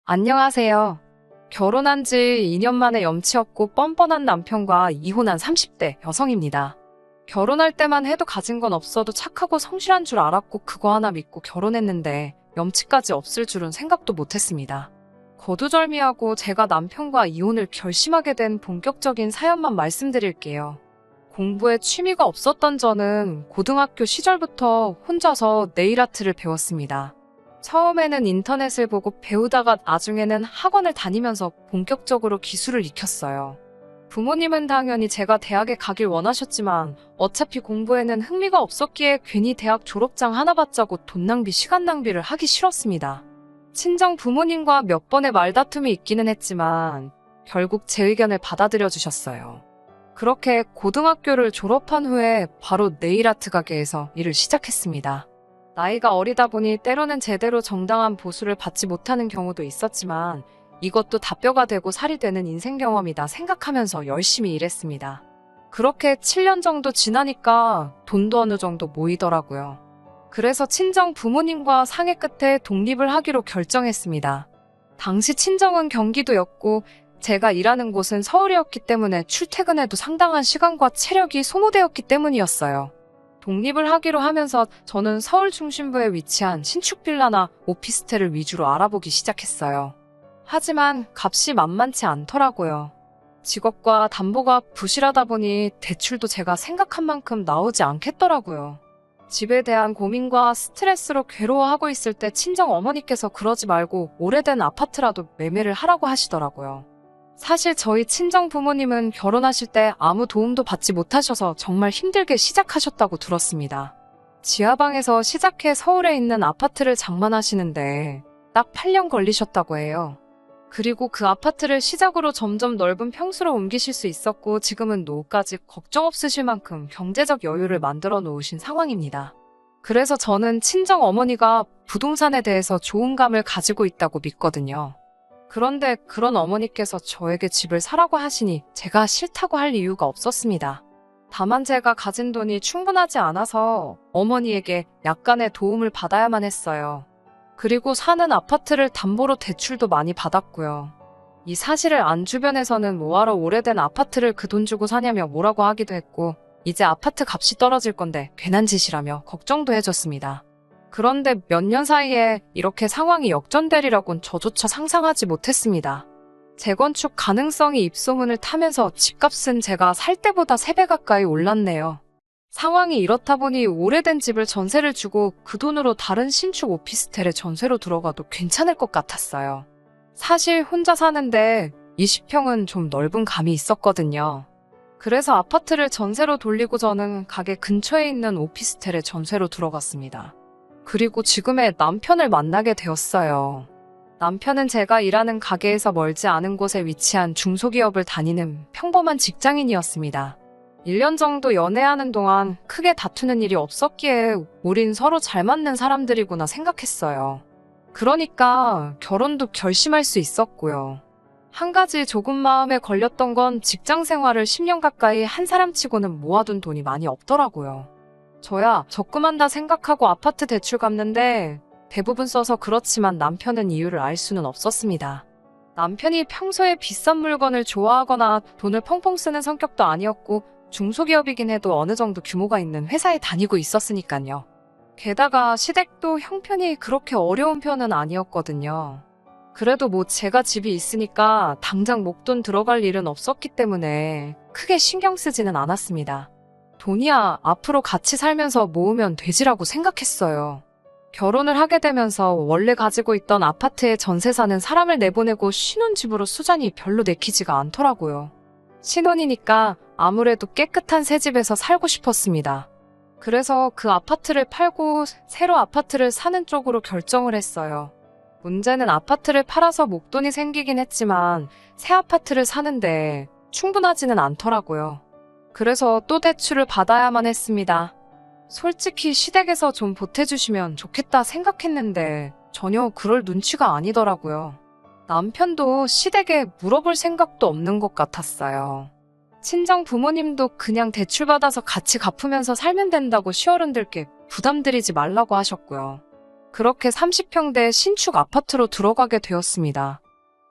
안녕하세요. 결혼한 지 2년 만에 염치 없고 뻔뻔한 남편과 이혼한 30대 여성입니다. 결혼할 때만 해도 가진 건 없어도 착하고 성실한 줄 알았고 그거 하나 믿고 결혼했는데 염치까지 없을 줄은 생각도 못했습니다. 거두절미하고 제가 남편과 이혼을 결심하게 된 본격적인 사연만 말씀드릴게요. 공부에 취미가 없었던 저는 고등학교 시절부터 혼자서 네일아트를 배웠습니다. 처음에는 인터넷을 보고 배우다가 나중에는 학원을 다니면서 본격적으로 기술을 익혔어요. 부모님은 당연히 제가 대학에 가길 원하셨지만 어차피 공부에는 흥미가 없었기에 괜히 대학 졸업장 하나 받자고 돈 낭비, 시간 낭비를 하기 싫었습니다. 친정 부모님과 몇 번의 말다툼이 있기는 했지만 결국 제 의견을 받아들여 주셨어요. 그렇게 고등학교를 졸업한 후에 바로 네일아트 가게에서 일을 시작했습니다. 나이가 어리다 보니 때로는 제대로 정당한 보수를 받지 못하는 경우도 있었지만 이것도 다 뼈가 되고 살이 되는 인생 경험이다 생각하면서 열심히 일했습니다. 그렇게 7년 정도 지나니까 돈도 어느 정도 모이더라고요. 그래서 친정 부모님과 상의 끝에 독립을 하기로 결정했습니다. 당시 친정은 경기도였고 제가 일하는 곳은 서울이었기 때문에 출퇴근에도 상당한 시간과 체력이 소모되었기 때문이었어요. 독립을 하기로 하면서 저는 서울 중심부에 위치한 신축 빌라나 오피스텔을 위주로 알아보기 시작했어요. 하지만 값이 만만치 않더라고요. 직업과 담보가 부실하다 보니 대출도 제가 생각한 만큼 나오지 않겠더라고요. 집에 대한 고민과 스트레스로 괴로워하고 있을 때 친정 어머니께서 그러지 말고 오래된 아파트라도 매매를 하라고 하시더라고요. 사실 저희 친정 부모님은 결혼하실 때 아무 도움도 받지 못하셔서 정말 힘들게 시작하셨다고 들었습니다. 지하방에서 시작해 서울에 있는 아파트를 장만하시는데 딱 8년 걸리셨다고 해요. 그리고 그 아파트를 시작으로 점점 넓은 평수로 옮기실 수 있었고 지금은 노후까지 걱정 없으실 만큼 경제적 여유를 만들어 놓으신 상황입니다. 그래서 저는 친정 어머니가 부동산에 대해서 좋은 감을 가지고 있다고 믿거든요. 그런데 그런 어머니께서 저에게 집을 사라고 하시니 제가 싫다고 할 이유가 없었습니다. 다만 제가 가진 돈이 충분하지 않아서 어머니에게 약간의 도움을 받아야만 했어요. 그리고 사는 아파트를 담보로 대출도 많이 받았고요. 이 사실을 안 주변에서는 뭐하러 오래된 아파트를 그 돈 주고 사냐며 뭐라고 하기도 했고 이제 아파트 값이 떨어질 건데 괜한 짓이라며 걱정도 해줬습니다. 그런데 몇 년 사이에 이렇게 상황이 역전되리라곤 저조차 상상하지 못했습니다. 재건축 가능성이 입소문을 타면서 집값은 제가 살 때보다 3배 가까이 올랐네요. 상황이 이렇다 보니 오래된 집을 전세를 주고 그 돈으로 다른 신축 오피스텔에 전세로 들어가도 괜찮을 것 같았어요. 사실 혼자 사는데 20평은 좀 넓은 감이 있었거든요. 그래서 아파트를 전세로 돌리고 저는 가게 근처에 있는 오피스텔에 전세로 들어갔습니다. 그리고 지금의 남편을 만나게 되었어요. 남편은 제가 일하는 가게에서 멀지 않은 곳에 위치한 중소기업을 다니는 평범한 직장인이었습니다. 1년 정도 연애하는 동안 크게 다투는 일이 없었기에 우린 서로 잘 맞는 사람들이구나 생각했어요. 그러니까 결혼도 결심할 수 있었고요. 한 가지 조금 마음에 걸렸던 건 직장 생활을 10년 가까이 한 사람치고는 모아둔 돈이 많이 없더라고요. 저야 적금한다 생각하고 아파트 대출 갚는데 대부분 써서 그렇지만 남편은 이유를 알 수는 없었습니다. 남편이 평소에 비싼 물건을 좋아하거나 돈을 펑펑 쓰는 성격도 아니었고 중소기업이긴 해도 어느 정도 규모가 있는 회사에 다니고 있었으니까요. 게다가 시댁도 형편이 그렇게 어려운 편은 아니었거든요. 그래도 뭐 제가 집이 있으니까 당장 목돈 들어갈 일은 없었기 때문에 크게 신경 쓰지는 않았습니다. 돈이야 앞으로 같이 살면서 모으면 되지라고 생각했어요. 결혼을 하게 되면서 원래 가지고 있던 아파트에 전세 사는 사람을 내보내고 신혼집으로 수잔이 별로 내키지가 않더라고요. 신혼이니까 아무래도 깨끗한 새 집에서 살고 싶었습니다. 그래서 그 아파트를 팔고 새로 아파트를 사는 쪽으로 결정을 했어요. 문제는 아파트를 팔아서 목돈이 생기긴 했지만 새 아파트를 사는데 충분하지는 않더라고요. 그래서 또 대출을 받아야만 했습니다. 솔직히 시댁에서 좀 보태주시면 좋겠다 생각했는데 전혀 그럴 눈치가 아니더라고요. 남편도 시댁에 물어볼 생각도 없는 것 같았어요. 친정 부모님도 그냥 대출받아서 같이 갚으면서 살면 된다고 시어른들께 부담드리지 말라고 하셨고요. 그렇게 30평대 신축 아파트로 들어가게 되었습니다.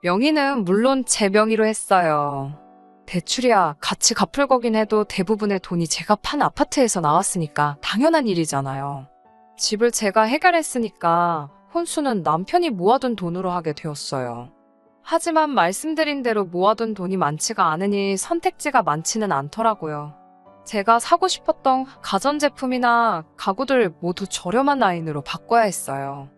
명의는 물론 제 명의로 했어요. 대출이야 같이 갚을 거긴 해도 대부분의 돈이 제가 판 아파트에서 나왔으니까 당연한 일이잖아요. 집을 제가 해결했으니까 혼수는 남편이 모아둔 돈으로 하게 되었어요. 하지만 말씀드린 대로 모아둔 돈이 많지가 않으니 선택지가 많지는 않더라고요. 제가 사고 싶었던 가전제품이나 가구들 모두 저렴한 라인으로 바꿔야 했어요.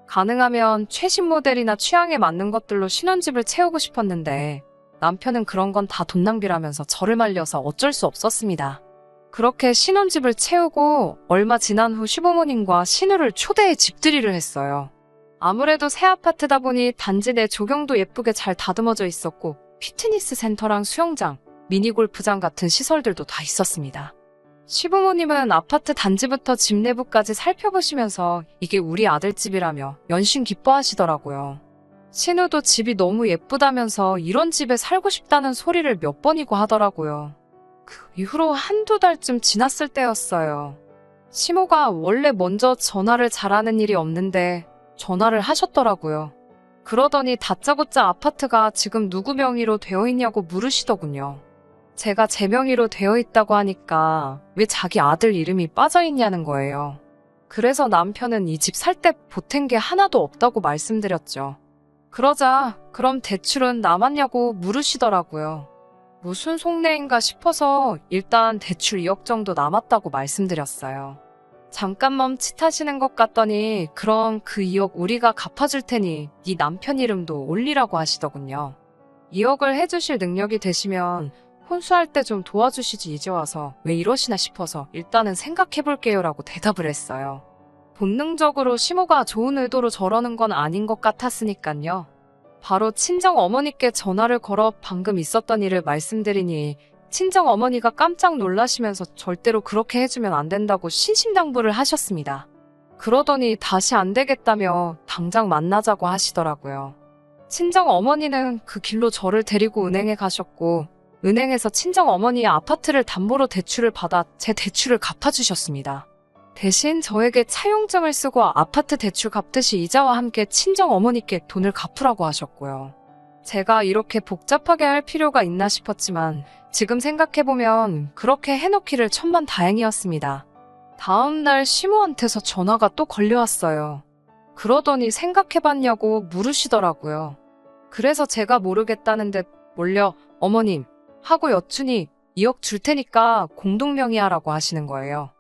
가능하면 최신 모델이나 취향에 맞는 것들로 신혼집을 채우고 싶었는데 남편은 그런 건 다 돈 낭비라면서 저를 말려서 어쩔 수 없었습니다. 그렇게 신혼집을 채우고 얼마 지난 후 시부모님과 신우를 초대해 집들이를 했어요. 아무래도 새 아파트다 보니 단지 내 조경도 예쁘게 잘 다듬어져 있었고 피트니스 센터랑 수영장, 미니 골프장 같은 시설들도 다 있었습니다. 시부모님은 아파트 단지부터 집 내부까지 살펴보시면서 이게 우리 아들 집이라며 연신 기뻐하시더라고요. 신우도 집이 너무 예쁘다면서 이런 집에 살고 싶다는 소리를 몇 번이고 하더라고요. 그 이후로 한두 달쯤 지났을 때였어요. 시모가 원래 먼저 전화를 잘하는 일이 없는데 전화를 하셨더라고요. 그러더니 다짜고짜 아파트가 지금 누구 명의로 되어 있냐고 물으시더군요. 제가 제 명의로 되어 있다고 하니까 왜 자기 아들 이름이 빠져 있냐는 거예요. 그래서 남편은 이 집 살 때 보탠 게 하나도 없다고 말씀드렸죠. 그러자 그럼 대출은 남았냐고 물으시더라고요. 무슨 속내인가 싶어서 일단 대출 2억 정도 남았다고 말씀드렸어요. 잠깐 멈칫하시는 것 같더니 그럼 그 2억 우리가 갚아줄 테니 네 남편 이름도 올리라고 하시더군요. 2억을 해주실 능력이 되시면 혼수할 때 좀 도와주시지 이제 와서 왜 이러시나 싶어서 일단은 생각해볼게요 라고 대답을 했어요. 본능적으로 시모가 좋은 의도로 저러는 건 아닌 것 같았으니깐요. 바로 친정 어머니께 전화를 걸어 방금 있었던 일을 말씀드리니 친정 어머니가 깜짝 놀라시면서 절대로 그렇게 해주면 안 된다고 신신당부를 하셨습니다. 그러더니 다시 안 되겠다며 당장 만나자고 하시더라고요. 친정 어머니는 그 길로 저를 데리고 은행에 가셨고 은행에서 친정 어머니의 아파트를 담보로 대출을 받아 제 대출을 갚아주셨습니다. 대신 저에게 차용증을 쓰고 아파트 대출 갚듯이 이자와 함께 친정 어머니께 돈을 갚으라고 하셨고요. 제가 이렇게 복잡하게 할 필요가 있나 싶었지만 지금 생각해보면 그렇게 해놓기를 천만다행이었습니다. 다음 날 시모한테서 전화가 또 걸려왔어요. 그러더니 생각해봤냐고 물으시더라고요. 그래서 제가 모르겠다는데 몰려 어머님 하고 여쭈니 2억 줄 테니까 공동명의하라고 하시는 거예요.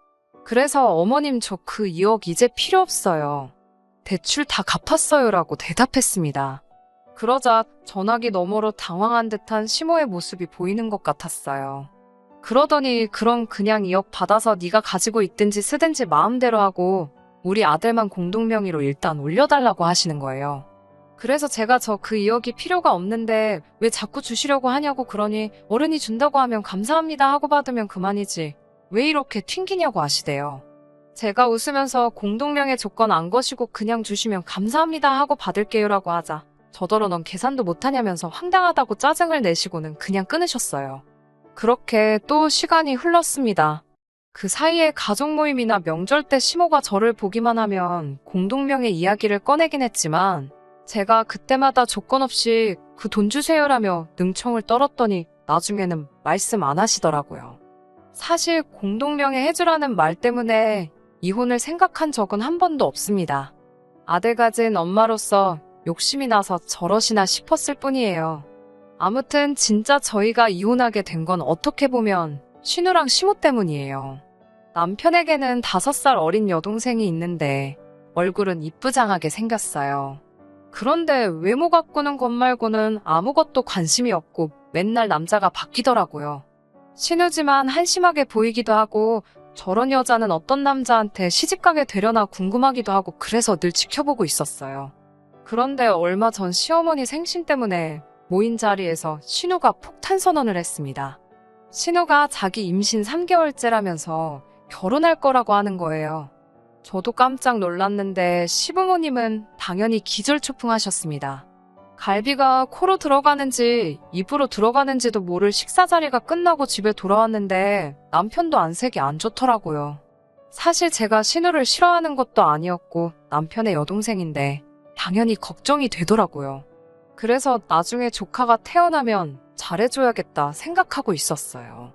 그래서 어머님 저 그 2억 이제 필요 없어요. 대출 다 갚았어요 라고 대답했습니다. 그러자 전화기 너머로 당황한 듯한 시모의 모습이 보이는 것 같았어요. 그러더니 그럼 그냥 2억 받아서 네가 가지고 있든지 쓰든지 마음대로 하고 우리 아들만 공동명의로 일단 올려달라고 하시는 거예요. 그래서 제가 저 그 2억이 필요가 없는데 왜 자꾸 주시려고 하냐고 그러니 어른이 준다고 하면 감사합니다 하고 받으면 그만이지 왜 이렇게 튕기냐고 하시대요. 제가 웃으면서 공동명의 조건 안 거시고 그냥 주시면 감사합니다 하고 받을게요 라고 하자 저더러 넌 계산도 못하냐면서 황당하다고 짜증을 내시고는 그냥 끊으셨어요. 그렇게 또 시간이 흘렀습니다. 그 사이에 가족 모임이나 명절 때 시모가 저를 보기만 하면 공동명의 이야기를 꺼내긴 했지만 제가 그때마다 조건 없이 그 돈 주세요라며 능청을 떨었더니 나중에는 말씀 안 하시더라고요. 사실 공동명의 해주라는 말 때문에 이혼을 생각한 적은 한 번도 없습니다. 아들 가진 엄마로서 욕심이 나서 저러시나 싶었을 뿐이에요. 아무튼 진짜 저희가 이혼하게 된 건 어떻게 보면 신우랑 시모 때문이에요. 남편에게는 5살 어린 여동생이 있는데 얼굴은 이쁘장하게 생겼어요. 그런데 외모 가꾸는 것 말고는 아무것도 관심이 없고 맨날 남자가 바뀌더라고요. 신우지만 한심하게 보이기도 하고 저런 여자는 어떤 남자한테 시집가게 되려나 궁금하기도 하고 그래서 늘 지켜보고 있었어요. 그런데 얼마 전 시어머니 생신 때문에 모인 자리에서 신우가 폭탄 선언을 했습니다. 신우가 자기 임신 3개월째라면서 결혼할 거라고 하는 거예요. 저도 깜짝 놀랐는데 시부모님은 당연히 기절초풍하셨습니다. 갈비가 코로 들어가는지 입으로 들어가는지도 모를 식사 자리가 끝나고 집에 돌아왔는데 남편도 안색이 안 좋더라고요. 사실 제가 신우를 싫어하는 것도 아니었고 남편의 여동생인데 당연히 걱정이 되더라고요. 그래서 나중에 조카가 태어나면 잘해줘야겠다 생각하고 있었어요.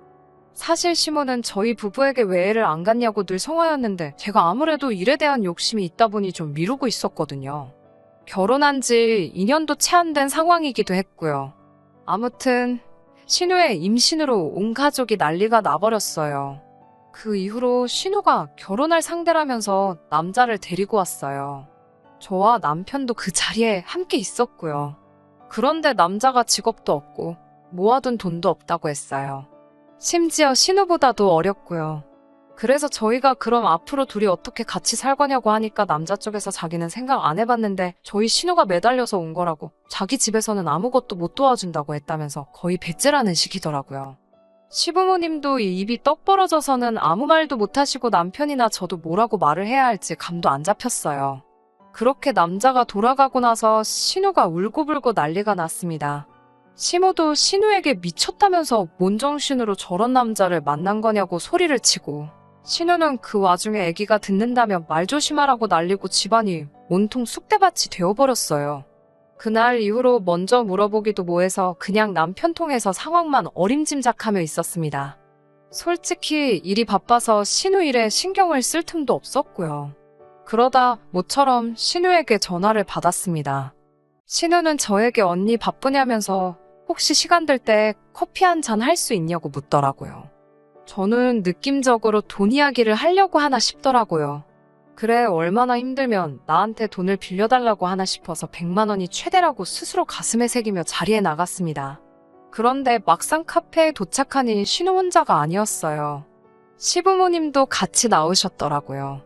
사실 시모는 저희 부부에게 왜 애를 안 갖냐고 늘 성화였는데 제가 아무래도 일에 대한 욕심이 있다 보니 좀 미루고 있었거든요. 결혼한 지 2년도 채 안 된 상황이기도 했고요. 아무튼 신우의 임신으로 온 가족이 난리가 나버렸어요. 그 이후로 신우가 결혼할 상대라면서 남자를 데리고 왔어요. 저와 남편도 그 자리에 함께 있었고요. 그런데 남자가 직업도 없고 모아둔 돈도 없다고 했어요. 심지어 신우보다도 어렸고요. 그래서 저희가 그럼 앞으로 둘이 어떻게 같이 살 거냐고 하니까 남자 쪽에서 자기는 생각 안 해봤는데 저희 신우가 매달려서 온 거라고 자기 집에서는 아무것도 못 도와준다고 했다면서 거의 배째라는 식이더라고요. 시부모님도 이 입이 떡 벌어져서는 아무 말도 못하시고 남편이나 저도 뭐라고 말을 해야 할지 감도 안 잡혔어요. 그렇게 남자가 돌아가고 나서 신우가 울고불고 난리가 났습니다. 시모도 신우에게 미쳤다면서 뭔 정신으로 저런 남자를 만난 거냐고 소리를 치고 신우는 그 와중에 아기가 듣는다며 말 조심하라고 난리고 집안이 온통 쑥대밭이 되어버렸어요. 그날 이후로 먼저 물어보기도 뭐해서 그냥 남편 통해서 상황만 어림짐작하며 있었습니다. 솔직히 일이 바빠서 신우 일에 신경을 쓸 틈도 없었고요. 그러다 모처럼 신우에게 전화를 받았습니다. 신우는 저에게 언니 바쁘냐면서 혹시 시간 될 때 커피 한 잔 할 수 있냐고 묻더라고요. 저는 느낌적으로 돈 이야기를 하려고 하나 싶더라고요. 그래, 얼마나 힘들면 나한테 돈을 빌려달라고 하나 싶어서 100만 원이 최대라고 스스로 가슴에 새기며 자리에 나갔습니다. 그런데 막상 카페에 도착하니 신우 혼자가 아니었어요. 시부모님도 같이 나오셨더라고요.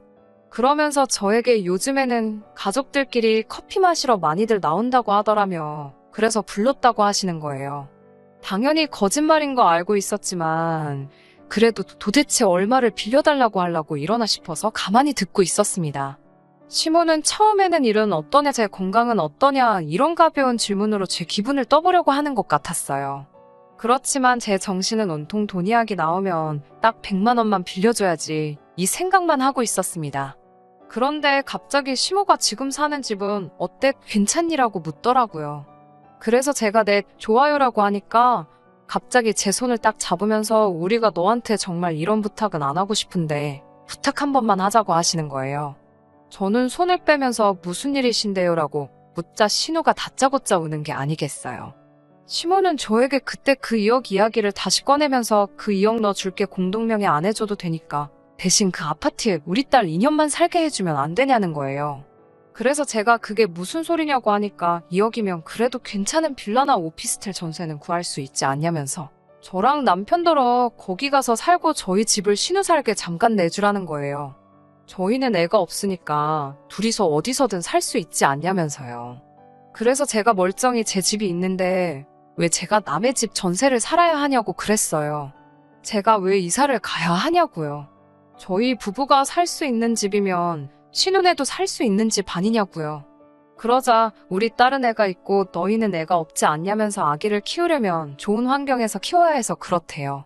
그러면서 저에게 요즘에는 가족들끼리 커피 마시러 많이들 나온다고 하더라며 그래서 불렀다고 하시는 거예요. 당연히 거짓말인 거 알고 있었지만 그래도 도대체 얼마를 빌려달라고 하려고 이러나 싶어서 가만히 듣고 있었습니다. 시모는 처음에는 일은 어떠냐, 제 건강은 어떠냐 이런 가벼운 질문으로 제 기분을 떠보려고 하는 것 같았어요. 그렇지만 제 정신은 온통 돈 이야기 나오면 딱 100만 원만 빌려줘야지 이 생각만 하고 있었습니다. 그런데 갑자기 시모가 지금 사는 집은 어때? 괜찮니라고 묻더라고요. 그래서 제가 네, 좋아요라고 하니까 갑자기 제 손을 딱 잡으면서 우리가 너한테 정말 이런 부탁은 안 하고 싶은데 부탁 한 번만 하자고 하시는 거예요. 저는 손을 빼면서 무슨 일이신데요라고 묻자 신우가 다짜고짜 우는 게 아니겠어요. 시모는 저에게 그때 그 2억 이야기를 다시 꺼내면서 그 2억 너 줄게 공동명의 안 해줘도 되니까 대신 그 아파트에 우리 딸 2년만 살게 해주면 안 되냐는 거예요. 그래서 제가 그게 무슨 소리냐고 하니까 2억이면 그래도 괜찮은 빌라나 오피스텔 전세는 구할 수 있지 않냐면서 저랑 남편더러 거기 가서 살고 저희 집을 신우 살게 잠깐 내주라는 거예요. 저희는 애가 없으니까 둘이서 어디서든 살 수 있지 않냐면서요. 그래서 제가 멀쩡히 제 집이 있는데 왜 제가 남의 집 전세를 살아야 하냐고 그랬어요. 제가 왜 이사를 가야 하냐고요. 저희 부부가 살 수 있는 집이면 신우네도 살 수 있는 집 아니냐고요. 그러자 우리 딸은 애가 있고 너희는 애가 없지 않냐면서 아기를 키우려면 좋은 환경에서 키워야 해서 그렇대요.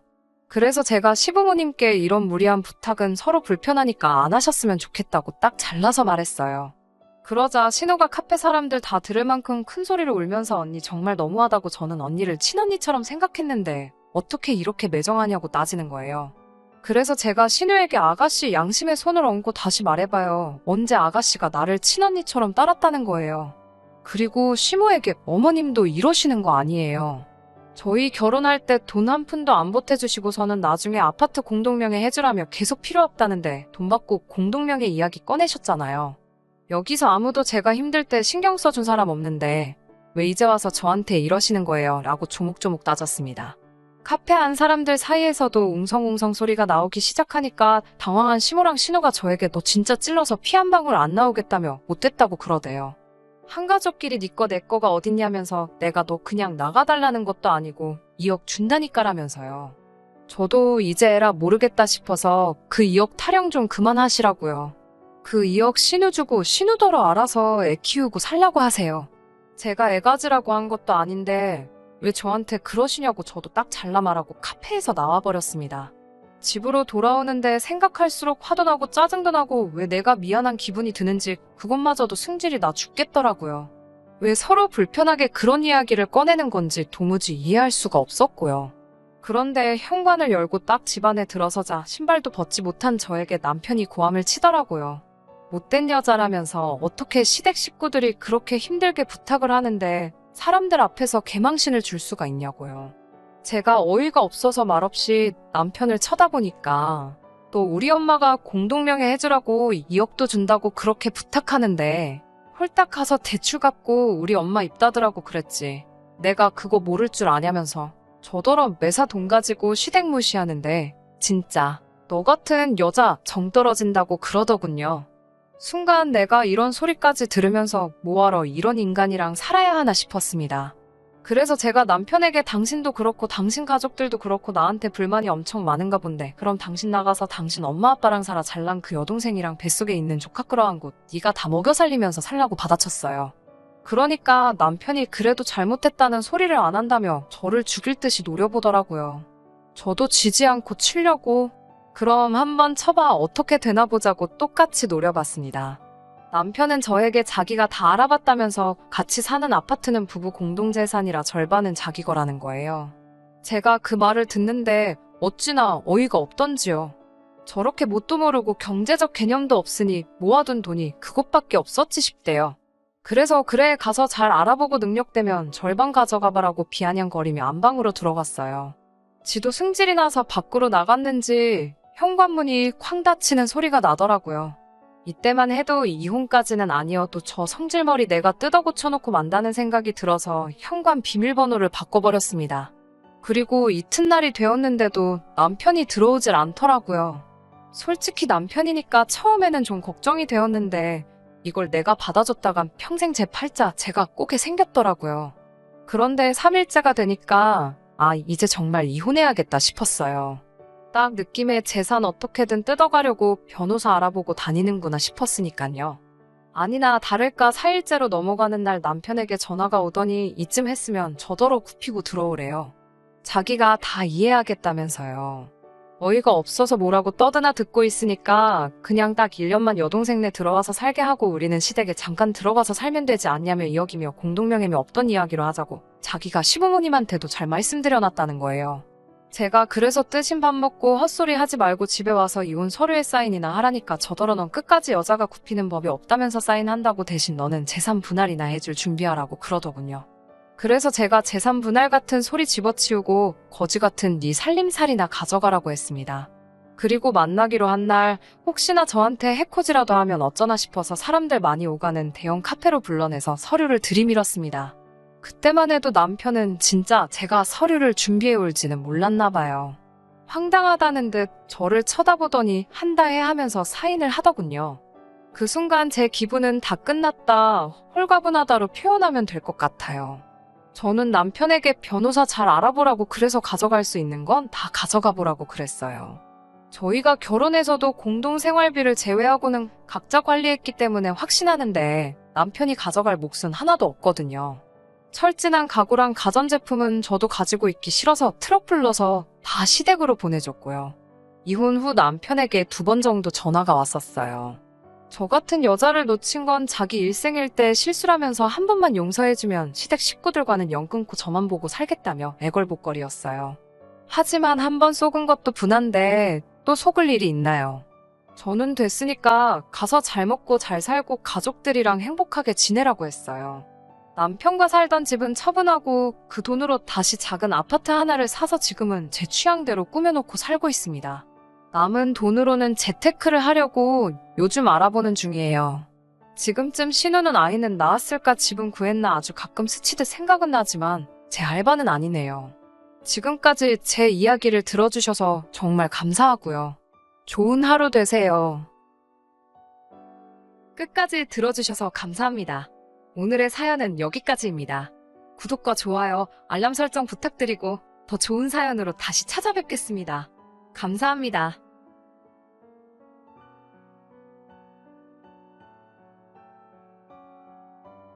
그래서 제가 시부모님께 이런 무리한 부탁은 서로 불편하니까 안 하셨으면 좋겠다고 딱 잘라서 말했어요. 그러자 신우가 카페 사람들 다 들을 만큼 큰 소리로 울면서 언니 정말 너무하다고 저는 언니를 친언니처럼 생각했는데 어떻게 이렇게 매정하냐고 따지는 거예요. 그래서 제가 신우에게 아가씨 양심의 손을 얹고 다시 말해봐요. 언제 아가씨가 나를 친언니처럼 따랐다는 거예요. 그리고 시모에게 어머님도 이러시는 거 아니에요. 저희 결혼할 때 돈 한 푼도 안 보태주시고서는 나중에 아파트 공동명의 해주라며 계속 필요 없다는데 돈 받고 공동명의 이야기 꺼내셨잖아요. 여기서 아무도 제가 힘들 때 신경 써준 사람 없는데 왜 이제 와서 저한테 이러시는 거예요? 라고 조목조목 따졌습니다. 카페 안 사람들 사이에서도 웅성웅성 소리가 나오기 시작하니까 당황한 시모랑 신우가 저에게 너 진짜 찔러서 피 한 방울 안 나오겠다며 못됐다고 그러대요. 한 가족끼리 네 거 내 거가 어딨냐면서 내가 너 그냥 나가달라는 것도 아니고 2억 준다니까라면서요. 저도 이제 에라 모르겠다 싶어서 그 2억 타령 좀 그만하시라고요. 그 2억 신우 주고 신우더러 알아서 애 키우고 살라고 하세요. 제가 애 가지라고 한 것도 아닌데 왜 저한테 그러시냐고 저도 딱 잘라 말하고 카페에서 나와버렸습니다. 집으로 돌아오는데 생각할수록 화도 나고 짜증도 나고 왜 내가 미안한 기분이 드는지 그것마저도 승질이 나 죽겠더라고요. 왜 서로 불편하게 그런 이야기를 꺼내는 건지 도무지 이해할 수가 없었고요. 그런데 현관을 열고 딱 집 안에 들어서자 신발도 벗지 못한 저에게 남편이 고함을 치더라고요. 못된 여자라면서 어떻게 시댁 식구들이 그렇게 힘들게 부탁을 하는데 사람들 앞에서 개망신을 줄 수가 있냐고요. 제가 어이가 없어서 말없이 남편을 쳐다보니까 또 우리 엄마가 공동명예 해주라고 2억도 준다고 그렇게 부탁하는데 홀딱 가서 대출 갚고 우리 엄마 입 닫으라고 그랬지. 내가 그거 모를 줄 아냐면서 저더러 매사 돈 가지고 시댁 무시하는데 진짜 너 같은 여자 정 떨어진다고 그러더군요. 순간 내가 이런 소리까지 들으면서 뭐하러 이런 인간이랑 살아야 하나 싶었습니다. 그래서 제가 남편에게 당신도 그렇고 당신 가족들도 그렇고 나한테 불만이 엄청 많은가 본데 그럼 당신 나가서 당신 엄마 아빠랑 살아 잘난 그 여동생이랑 뱃속에 있는 조카 끌어안고 네가 다 먹여 살리면서 살라고 받아쳤어요. 그러니까 남편이 그래도 잘못했다는 소리를 안 한다며 저를 죽일 듯이 노려보더라고요. 저도 지지 않고 치려고 그럼 한번 쳐봐 어떻게 되나 보자고 똑같이 노려봤습니다. 남편은 저에게 자기가 다 알아봤다면서 같이 사는 아파트는 부부 공동재산이라 절반은 자기 거라는 거예요. 제가 그 말을 듣는데 어찌나 어이가 없던지요. 저렇게 뭣도 모르고 경제적 개념도 없으니 모아둔 돈이 그것밖에 없었지 싶대요. 그래서 그래 가서 잘 알아보고 능력되면 절반 가져가봐라고 비아냥거리며 안방으로 들어갔어요. 지도 승질이 나서 밖으로 나갔는지 현관문이 쾅 닫히는 소리가 나더라고요. 이때만 해도 이혼까지는 아니어도 저 성질머리 내가 뜯어 고쳐놓고 만다는 생각이 들어서 현관 비밀번호를 바꿔버렸습니다. 그리고 이튿날이 되었는데도 남편이 들어오질 않더라고요. 솔직히 남편이니까 처음에는 좀 걱정이 되었는데 이걸 내가 받아줬다간 평생 제 팔자 제가 꼬게 생겼더라고요. 그런데 3일째가 되니까 이제 정말 이혼해야겠다 싶었어요. 딱 느낌에 재산 어떻게든 뜯어가려고 변호사 알아보고 다니는구나 싶었으니까요. 아니나 다를까 4일째로 넘어가는 날 남편에게 전화가 오더니 이쯤 했으면 저더러 굽히고 들어오래요. 자기가 다 이해하겠다면서요. 어이가 없어서 뭐라고 떠드나 듣고 있으니까 그냥 딱 1년만 여동생네 들어와서 살게 하고 우리는 시댁에 잠깐 들어가서 살면 되지 않냐며 이야기며 공동명예며 없던 이야기로 하자고 자기가 시부모님한테도 잘 말씀드려놨다는 거예요. 제가 그래서 뜨신 밥 먹고 헛소리 하지 말고 집에 와서 이혼 서류에 사인이나 하라니까 저더러 넌 끝까지 여자가 굽히는 법이 없다면서 사인한다고 대신 너는 재산 분할이나 해줄 준비하라고 그러더군요. 그래서 제가 재산 분할 같은 소리 집어치우고 거지 같은 네 살림살이나 가져가라고 했습니다. 그리고 만나기로 한 날 혹시나 저한테 해코지라도 하면 어쩌나 싶어서 사람들 많이 오가는 대형 카페로 불러내서 서류를 들이밀었습니다. 그때만 해도 남편은 진짜 제가 서류를 준비해 올지는 몰랐나 봐요. 황당하다는 듯 저를 쳐다보더니 한다 해 하면서 사인을 하더군요. 그 순간 제 기분은 다 끝났다, 홀가분하다로 표현하면 될 것 같아요. 저는 남편에게 변호사 잘 알아보라고 그래서 가져갈 수 있는 건 다 가져가 보라고 그랬어요. 저희가 결혼해서도 공동생활비를 제외하고는 각자 관리했기 때문에 확신하는데 남편이 가져갈 몫은 하나도 없거든요. 철진한 가구랑 가전제품은 저도 가지고 있기 싫어서 트럭 불러서 다 시댁으로 보내줬고요. 이혼 후 남편에게 2번 정도 전화가 왔었어요. 저 같은 여자를 놓친 건 자기 일생일 때 실수라면서 한 번만 용서해주면 시댁 식구들과는 연 끊고 저만 보고 살겠다며 애걸복걸이었어요. 하지만 한 번 속은 것도 분한데 또 속을 일이 있나요? 저는 됐으니까 가서 잘 먹고 잘 살고 가족들이랑 행복하게 지내라고 했어요. 남편과 살던 집은 처분하고 그 돈으로 다시 작은 아파트 하나를 사서 지금은 제 취향대로 꾸며놓고 살고 있습니다. 남은 돈으로는 재테크를 하려고 요즘 알아보는 중이에요. 지금쯤 신우는 아이는 낳았을까 집은 구했나 아주 가끔 스치듯 생각은 나지만 제 알바는 아니네요. 지금까지 제 이야기를 들어주셔서 정말 감사하고요. 좋은 하루 되세요. 끝까지 들어주셔서 감사합니다. 오늘의 사연은 여기까지입니다. 구독과 좋아요, 알람 설정 부탁드리고 더 좋은 사연으로 다시 찾아뵙겠습니다. 감사합니다.